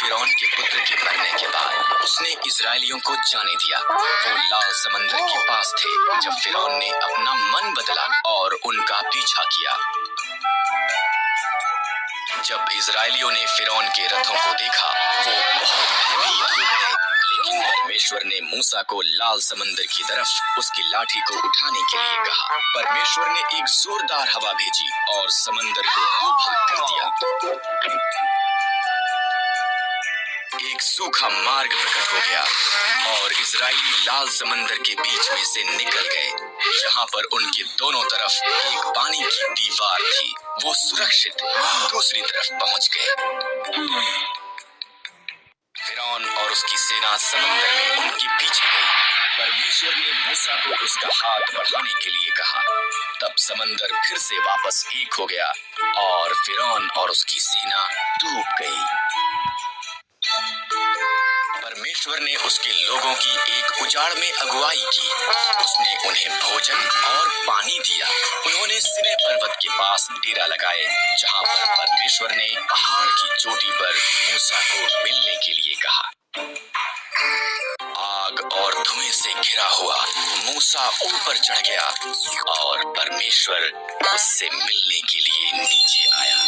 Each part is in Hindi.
फिरौन के पुत्र के मरने के बाद उसने इजरायलियों को जाने दिया। वो लाल समंदर के पास थे जब फिरौन ने अपना मन बदला और उनका पीछा किया। जब इजरायलियों ने फिरौन के रथों को देखा वो बहुत भयभीत हो गए, लेकिन परमेश्वर ने मूसा को लाल समंदर की तरफ उसकी लाठी को उठाने के लिए कहा। परमेश्वर ने एक जोरदार हवा भेजी और समंदर को दो भाग कर दिया। एक सूखा मार्ग प्रकट हो गया और इजरायली लाल समंदर के बीच में से निकल गए, जहां पर उनके दोनों तरफ एक पानी की दीवार थी। वो सुरक्षित दूसरी तरफ पहुंच गए। फिरौन और उसकी सेना समंदर में उनके पीछे गई। परमेश्वर ने मूसा को उसका हाथ बढ़ाने के लिए कहा। तब समंदर फिर से वापस एक हो गया और फिरौन और उसकी सेना डूब गई। परमेश्वर ने उसके लोगों की एक उजाड़ में अगुवाई की। उसने उन्हें भोजन और पानी दिया। उन्होंने सिनै पर्वत के पास डेरा लगाए, जहां पर परमेश्वर ने पहाड़ की चोटी पर मूसा को मिलने के लिए कहा। आग और धुएं से घिरा हुआ मूसा ऊपर चढ़ गया और परमेश्वर उससे मिलने के लिए नीचे आया।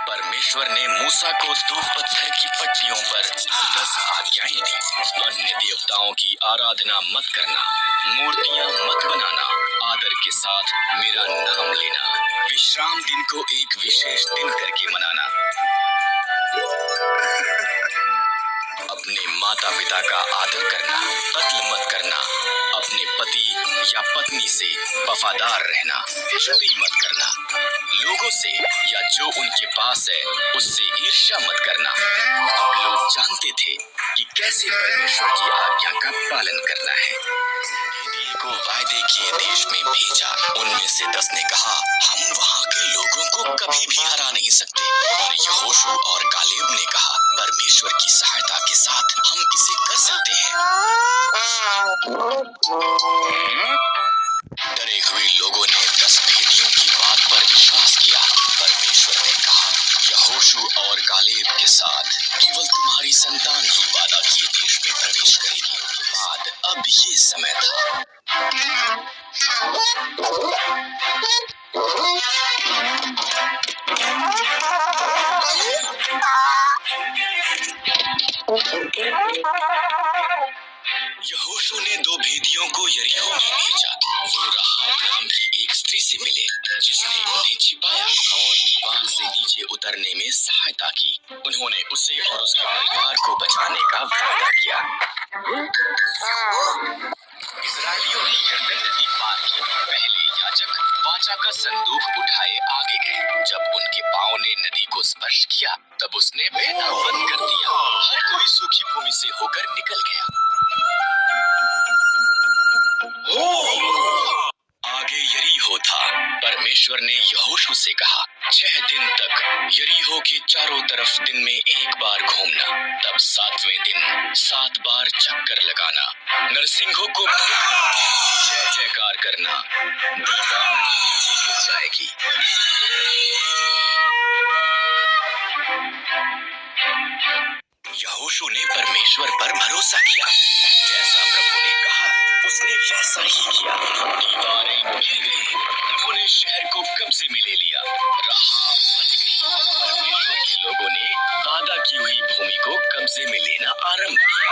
परमेश्वर ने मूसा को धूप पत्थर की पट्टियों पर 10 आज्ञाएं दी। अन्य देवताओं की आराधना मत करना, मूर्तियां मत बनाना, आदर के साथ मेरा नाम लेना, विश्राम दिन को एक विशेष दिन करके मनाना, अपने माता पिता का आदर करना, कत्ल मत करना, अपने पति या पत्नी से वफादार रहना, चोरी मत करना, लोगों से या जो उनके पास है उससे ईर्ष्या मत करना। अब लोग जानते थे कि कैसे परमेश्वर की आज्ञा का पालन करना है। भेदिए को वायदे किए देश में भेजा। उनमें से 10 ने कहा, हम वहाँ के लोगों को कभी भी हरा नहीं सकते। पर यहोशू और कालेब ने कहा, परमेश्वर की सहायता के साथ हम इसे कर सकते हैं। डरे हुए लोगों ने 10 भेदियों की बात पर विश्वास किया। परमेश्वर ने कहा, यहोशू और कालेब के साथ केवल तुम्हारी संतान ही वादा किए देश में प्रवेश करेगी। बाद अब ये समय था। यहोशू ने 2 भेदियों को यरीहो में भेजा। वो राहाब नाम की एक स्त्री से मिले, जिसने उन्हें छिपाया और दीवार से नीचे उतरने में सहायता की। उन्होंने उसे और उसके परिवार को बचाने का वादा किया। इजरायलियों ने यरदन नदी पार की। पहले याजक वाचा का संदूक उठाए आगे गए। जब उनके पांव ने नदी को स्पर्श किया, तब उसने बहना बंद कर दिया। हर कोई सूखी भूमि से होकर निकल गया। आगे यरीहो था। परमेश्वर ने यहोशू से कहा, 6 दिन तक यरीहो के चारों तरफ दिन में एक बार घूमना, तब 7वें दिन 7 बार चक्कर लगाना, नरसिंहों को फूंकना, जय जयकार करना, दीवार नीचे गिर जाएगी। यहोशू ने परमेश्वर पर भरोसा किया। जैसा प्रभु ने कहा उसने वैसा ही किया। दीवारें गिर गई। उन्होंने शहर को कब्जे में ले लिया। राहाब बच गई। परमेश्वर के लोगों ने वादा की हुई भूमि को कब्जे में लेना आरंभ किया।